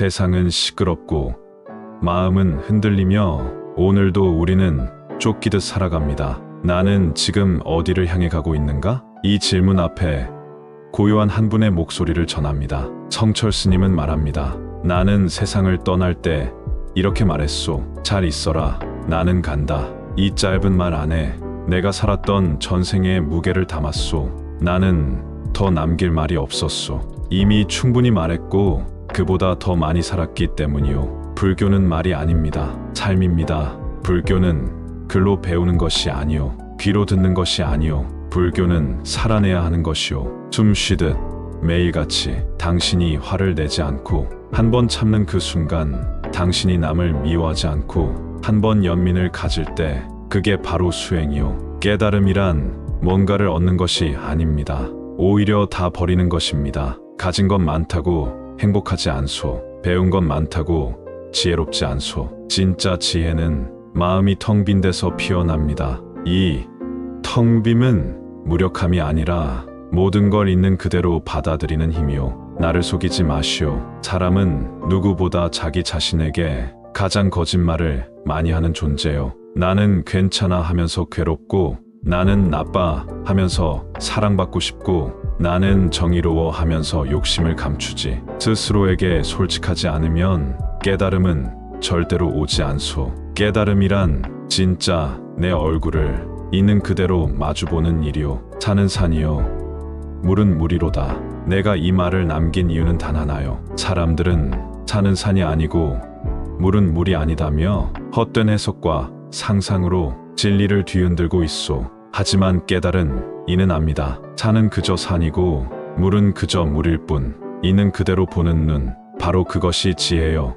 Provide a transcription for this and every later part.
세상은 시끄럽고 마음은 흔들리며 오늘도 우리는 쫓기듯 살아갑니다. 나는 지금 어디를 향해 가고 있는가? 이 질문 앞에 고요한 한 분의 목소리를 전합니다. 성철 스님은 말합니다. 나는 세상을 떠날 때 이렇게 말했소. 잘 있어라. 나는 간다. 이 짧은 말 안에 내가 살았던 전생의 무게를 담았소. 나는 더 남길 말이 없었소. 이미 충분히 말했고 그보다 더 많이 살았기 때문이요. 불교는 말이 아닙니다. 삶입니다. 불교는 글로 배우는 것이 아니요. 귀로 듣는 것이 아니요. 불교는 살아내야 하는 것이요. 숨 쉬듯 매일같이 당신이 화를 내지 않고 한 번 참는 그 순간 당신이 남을 미워하지 않고 한 번 연민을 가질 때 그게 바로 수행이요. 깨달음이란 뭔가를 얻는 것이 아닙니다. 오히려 다 버리는 것입니다. 가진 것 많다고 행복하지 않소. 배운 것 많다고 지혜롭지 않소. 진짜 지혜는 마음이 텅 빈 데서 피어납니다. 이 텅 빔은 무력함이 아니라 모든 걸 있는 그대로 받아들이는 힘이요. 나를 속이지 마시오. 사람은 누구보다 자기 자신에게 가장 거짓말을 많이 하는 존재요. 나는 괜찮아 하면서 괴롭고, 나는 나빠 하면서 사랑받고 싶고, 나는 정의로워 하면서 욕심을 감추지. 스스로에게 솔직하지 않으면 깨달음은 절대로 오지 않소. 깨달음이란 진짜 내 얼굴을 있는 그대로 마주보는 일이요. 산은 산이요. 물은 물이로다. 내가 이 말을 남긴 이유는 단 하나요. 사람들은 산은 산이 아니고 물은 물이 아니다며 헛된 해석과 상상으로 진리를 뒤흔들고 있소. 하지만 깨달은 이는 압니다. 산은 그저 산이고 물은 그저 물일 뿐. 있는 그대로 보는 눈, 바로 그것이 지혜요.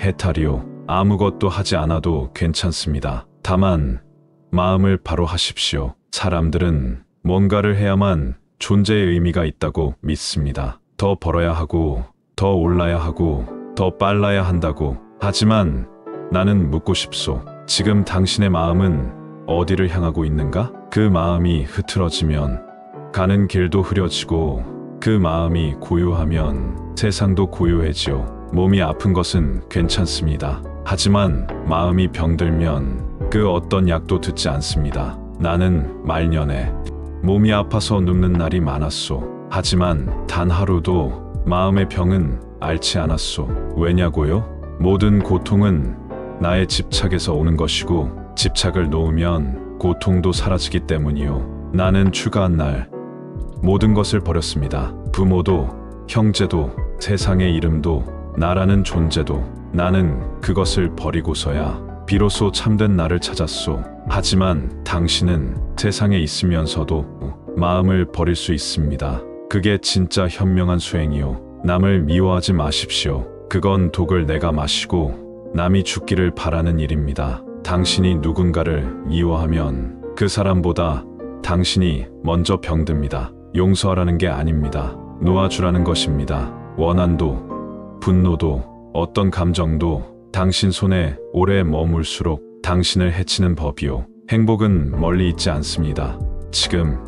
해탈이요. 아무것도 하지 않아도 괜찮습니다. 다만 마음을 바로 하십시오. 사람들은 뭔가를 해야만 존재의 의미가 있다고 믿습니다. 더 벌어야 하고, 더 올라야 하고, 더 빨라야 한다고. 하지만 나는 묻고 싶소. 지금 당신의 마음은 어디를 향하고 있는가? 그 마음이 흐트러지면 가는 길도 흐려지고, 그 마음이 고요하면 세상도 고요해지요. 몸이 아픈 것은 괜찮습니다. 하지만 마음이 병들면 그 어떤 약도 듣지 않습니다. 나는 말년에 몸이 아파서 눕는 날이 많았소. 하지만 단 하루도 마음의 병은 앓지 않았소. 왜냐고요? 모든 고통은 나의 집착에서 오는 것이고, 집착을 놓으면 고통도 사라지기 때문이요. 나는 추가한 날 모든 것을 버렸습니다. 부모도, 형제도, 세상의 이름도, 나라는 존재도. 나는 그것을 버리고서야 비로소 참된 나를 찾았소. 하지만 당신은 세상에 있으면서도 마음을 버릴 수 있습니다. 그게 진짜 현명한 수행이요. 남을 미워하지 마십시오. 그건 독을 내가 마시고 남이 죽기를 바라는 일입니다. 당신이 누군가를 미워하면 그 사람보다 당신이 먼저 병듭니다. 용서하라는 게 아닙니다. 놓아주라는 것입니다. 원한도, 분노도, 어떤 감정도 당신 손에 오래 머물수록 당신을 해치는 법이요. 행복은 멀리 있지 않습니다. 지금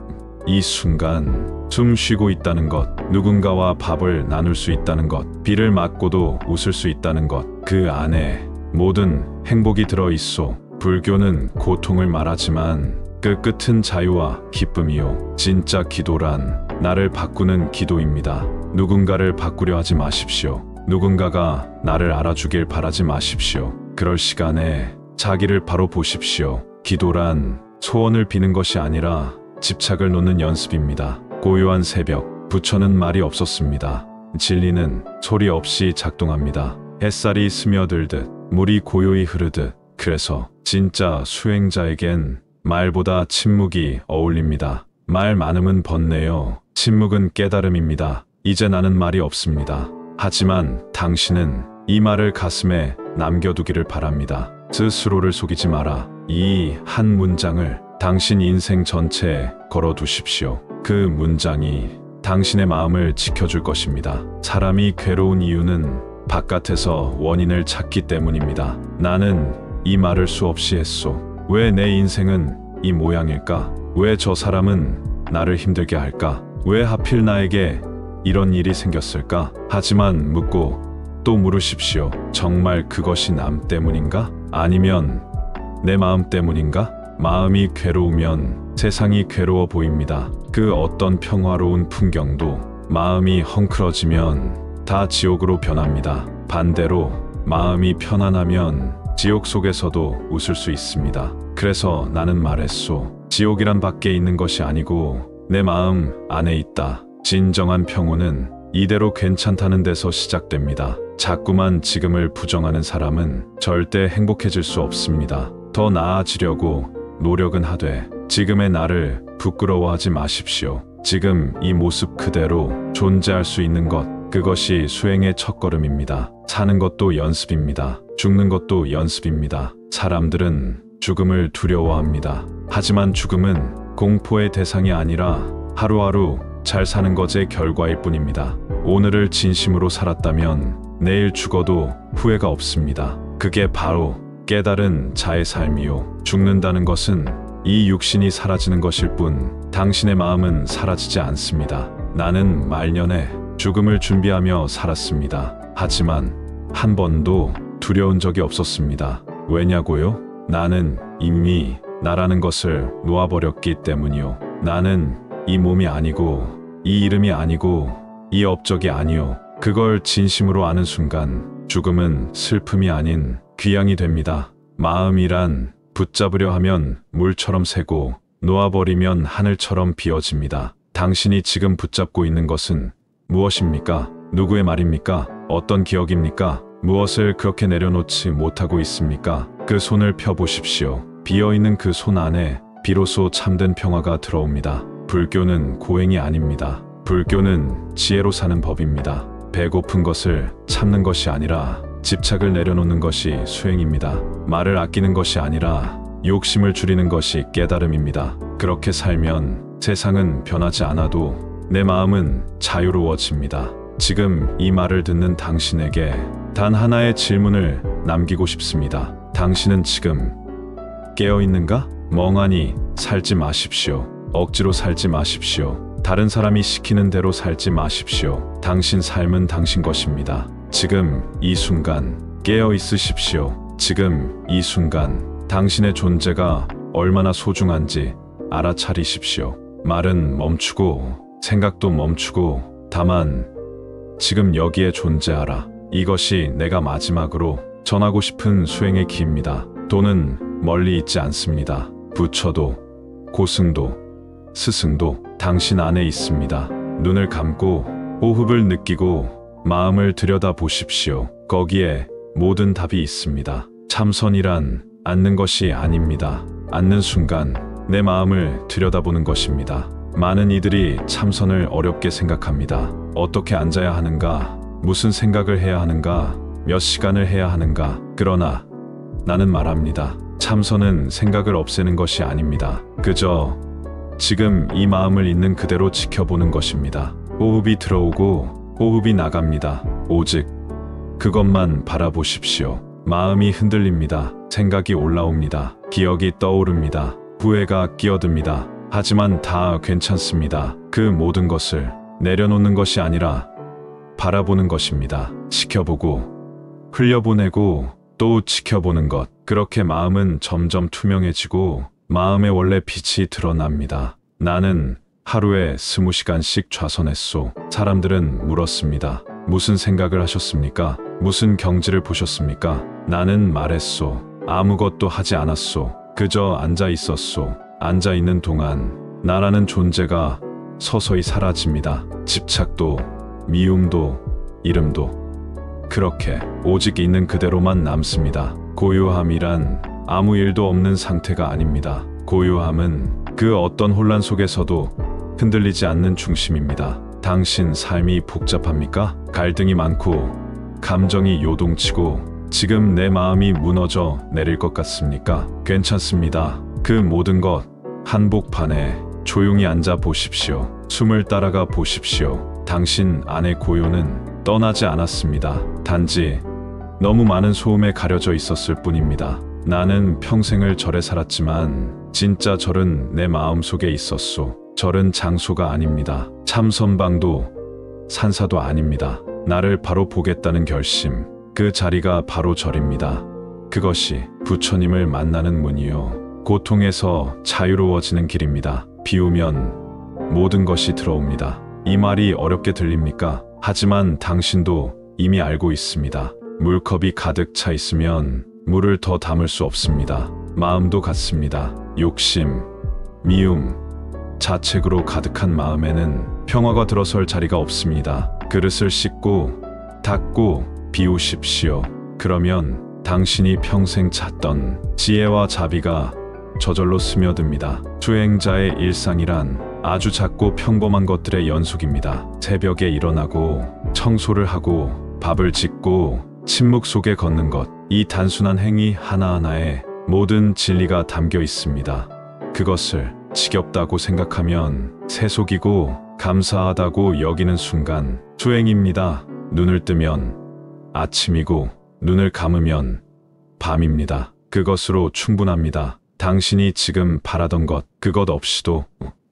이 순간 숨 쉬고 있다는 것, 누군가와 밥을 나눌 수 있다는 것, 비를 맞고도 웃을 수 있다는 것, 그 안에 모든 행복이 들어있소. 불교는 고통을 말하지만 그 끝은 자유와 기쁨이요. 진짜 기도란 나를 바꾸는 기도입니다. 누군가를 바꾸려 하지 마십시오. 누군가가 나를 알아주길 바라지 마십시오. 그럴 시간에 자기를 바로 보십시오. 기도란 소원을 비는 것이 아니라 집착을 놓는 연습입니다. 고요한 새벽, 부처는 말이 없었습니다. 진리는 소리 없이 작동합니다. 햇살이 스며들듯, 물이 고요히 흐르듯. 그래서 진짜 수행자에겐 말보다 침묵이 어울립니다. 말 많음은 번뇌요. 침묵은 깨달음입니다. 이제 나는 말이 없습니다. 하지만 당신은 이 말을 가슴에 남겨두기를 바랍니다. 스스로를 속이지 마라. 이 한 문장을 당신 인생 전체에 걸어두십시오. 그 문장이 당신의 마음을 지켜줄 것입니다. 사람이 괴로운 이유는 바깥에서 원인을 찾기 때문입니다. 나는 이 말을 수없이 했소. 왜 내 인생은 이 모양일까? 왜 저 사람은 나를 힘들게 할까? 왜 하필 나에게 이런 일이 생겼을까? 하지만 묻고 또 물으십시오. 정말 그것이 남 때문인가? 아니면 내 마음 때문인가? 마음이 괴로우면 세상이 괴로워 보입니다. 그 어떤 평화로운 풍경도 마음이 헝클어지면 다 지옥으로 변합니다. 반대로 마음이 편안하면 지옥 속에서도 웃을 수 있습니다. 그래서 나는 말했소. 지옥이란 밖에 있는 것이 아니고 내 마음 안에 있다. 진정한 평온은 이대로 괜찮다는 데서 시작됩니다. 자꾸만 지금을 부정하는 사람은 절대 행복해질 수 없습니다. 더 나아지려고 노력은 하되 지금의 나를 부끄러워하지 마십시오. 지금 이 모습 그대로 존재할 수 있는 것, 그것이 수행의 첫걸음입니다. 사는 것도 연습입니다. 죽는 것도 연습입니다. 사람들은 죽음을 두려워합니다. 하지만 죽음은 공포의 대상이 아니라 하루하루 잘 사는 것의 결과일 뿐입니다. 오늘을 진심으로 살았다면 내일 죽어도 후회가 없습니다. 그게 바로 깨달은 자의 삶이요. 죽는다는 것은 이 육신이 사라지는 것일 뿐 당신의 마음은 사라지지 않습니다. 나는 말년에 죽음을 준비하며 살았습니다. 하지만 한 번도 두려운 적이 없었습니다. 왜냐고요? 나는 이미 나라는 것을 놓아버렸기 때문이요. 나는 이 몸이 아니고 이 이름이 아니고 이 업적이 아니요. 그걸 진심으로 아는 순간 죽음은 슬픔이 아닌 귀향이 됩니다. 마음이란 붙잡으려 하면 물처럼 새고 놓아버리면 하늘처럼 비어집니다. 당신이 지금 붙잡고 있는 것은 무엇입니까? 누구의 말입니까? 어떤 기억입니까? 무엇을 그렇게 내려놓지 못하고 있습니까? 그 손을 펴보십시오. 비어있는 그 손 안에 비로소 참된 평화가 들어옵니다. 불교는 고행이 아닙니다. 불교는 지혜로 사는 법입니다. 배고픈 것을 참는 것이 아니라 집착을 내려놓는 것이 수행입니다. 말을 아끼는 것이 아니라 욕심을 줄이는 것이 깨달음입니다. 그렇게 살면 세상은 변하지 않아도 내 마음은 자유로워집니다. 지금 이 말을 듣는 당신에게 단 하나의 질문을 남기고 싶습니다. 당신은 지금 깨어있는가? 멍하니 살지 마십시오. 억지로 살지 마십시오. 다른 사람이 시키는 대로 살지 마십시오. 당신 삶은 당신 것입니다. 지금 이 순간 깨어 있으십시오. 지금 이 순간 당신의 존재가 얼마나 소중한지 알아차리십시오. 말은 멈추고 생각도 멈추고 다만 지금 여기에 존재하라. 이것이 내가 마지막으로 전하고 싶은 수행의 기입니다. 돈은 멀리 있지 않습니다. 부처도 고승도 스승도 당신 안에 있습니다. 눈을 감고 호흡을 느끼고 마음을 들여다 보십시오. 거기에 모든 답이 있습니다. 참선이란 앉는 것이 아닙니다. 앉는 순간 내 마음을 들여다보는 것입니다. 많은 이들이 참선을 어렵게 생각합니다. 어떻게 앉아야 하는가? 무슨 생각을 해야 하는가? 몇 시간을 해야 하는가? 그러나 나는 말합니다. 참선은 생각을 없애는 것이 아닙니다. 그저 지금 이 마음을 있는 그대로 지켜보는 것입니다. 호흡이 들어오고 호흡이 나갑니다. 오직 그것만 바라보십시오. 마음이 흔들립니다. 생각이 올라옵니다. 기억이 떠오릅니다. 후회가 끼어듭니다. 하지만 다 괜찮습니다. 그 모든 것을 내려놓는 것이 아니라 바라보는 것입니다. 지켜보고 흘려보내고 또 지켜보는 것. 그렇게 마음은 점점 투명해지고 마음의 원래 빛이 드러납니다. 나는 하루에 20시간씩 좌선했소. 사람들은 물었습니다. 무슨 생각을 하셨습니까? 무슨 경지를 보셨습니까? 나는 말했소. 아무것도 하지 않았소. 그저 앉아 있었소. 앉아 있는 동안 나라는 존재가 서서히 사라집니다. 집착도, 미움도, 이름도. 그렇게 오직 있는 그대로만 남습니다. 고요함이란 아무 일도 없는 상태가 아닙니다. 고요함은 그 어떤 혼란 속에서도 흔들리지 않는 중심입니다. 당신 삶이 복잡합니까? 갈등이 많고 감정이 요동치고 지금 내 마음이 무너져 내릴 것 같습니까? 괜찮습니다. 그 모든 것 한복판에 조용히 앉아 보십시오. 숨을 따라가 보십시오. 당신 안의 고요는 떠나지 않았습니다. 단지 너무 많은 소음에 가려져 있었을 뿐입니다. 나는 평생을 절에 살았지만 진짜 절은 내 마음속에 있었소. 절은 장소가 아닙니다. 참선방도 산사도 아닙니다. 나를 바로 보겠다는 결심. 그 자리가 바로 절입니다. 그것이 부처님을 만나는 문이요. 고통에서 자유로워지는 길입니다. 비우면 모든 것이 들어옵니다. 이 말이 어렵게 들립니까? 하지만 당신도 이미 알고 있습니다. 물컵이 가득 차 있으면 물을 더 담을 수 없습니다. 마음도 같습니다. 욕심, 미움, 자책으로 가득한 마음에는 평화가 들어설 자리가 없습니다. 그릇을 씻고 닦고 비우십시오. 그러면 당신이 평생 찾던 지혜와 자비가 저절로 스며듭니다. 수행자의 일상이란 아주 작고 평범한 것들의 연속입니다. 새벽에 일어나고 청소를 하고 밥을 짓고 침묵 속에 걷는 것. 이 단순한 행위 하나하나에 모든 진리가 담겨 있습니다. 그것을 지겹다고 생각하면 세속이고 감사하다고 여기는 순간 수행입니다. 눈을 뜨면 아침이고 눈을 감으면 밤입니다. 그것으로 충분합니다. 당신이 지금 바라던 것, 그것 없이도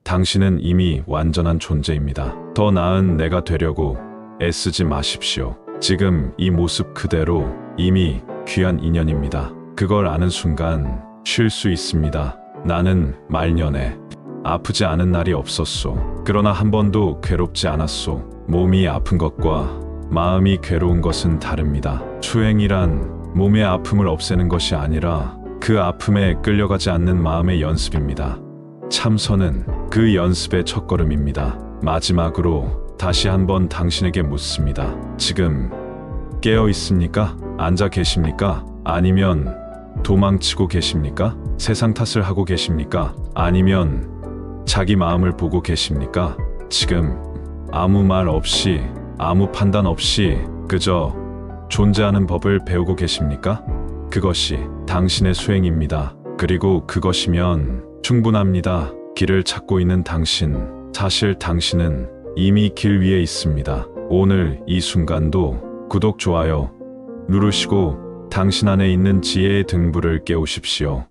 당신은 이미 완전한 존재입니다. 더 나은 내가 되려고 애쓰지 마십시오. 지금 이 모습 그대로 이미 귀한 인연입니다. 그걸 아는 순간 쉴 수 있습니다. 나는 말년에 아프지 않은 날이 없었소. 그러나 한 번도 괴롭지 않았소. 몸이 아픈 것과 마음이 괴로운 것은 다릅니다. 수행이란 몸의 아픔을 없애는 것이 아니라 그 아픔에 끌려가지 않는 마음의 연습입니다. 참선은 그 연습의 첫걸음입니다. 마지막으로 다시 한번 당신에게 묻습니다. 지금 깨어 있습니까? 앉아 계십니까? 아니면 도망치고 계십니까? 세상 탓을 하고 계십니까? 아니면 자기 마음을 보고 계십니까? 지금 아무 말 없이 아무 판단 없이 그저 존재하는 법을 배우고 계십니까? 그것이 당신의 수행입니다. 그리고 그것이면 충분합니다. 길을 찾고 있는 당신, 사실 당신은 이미 길 위에 있습니다. 오늘 이 순간도 구독, 좋아요 누르시고 당신 안에 있는 지혜의 등불을 깨우십시오.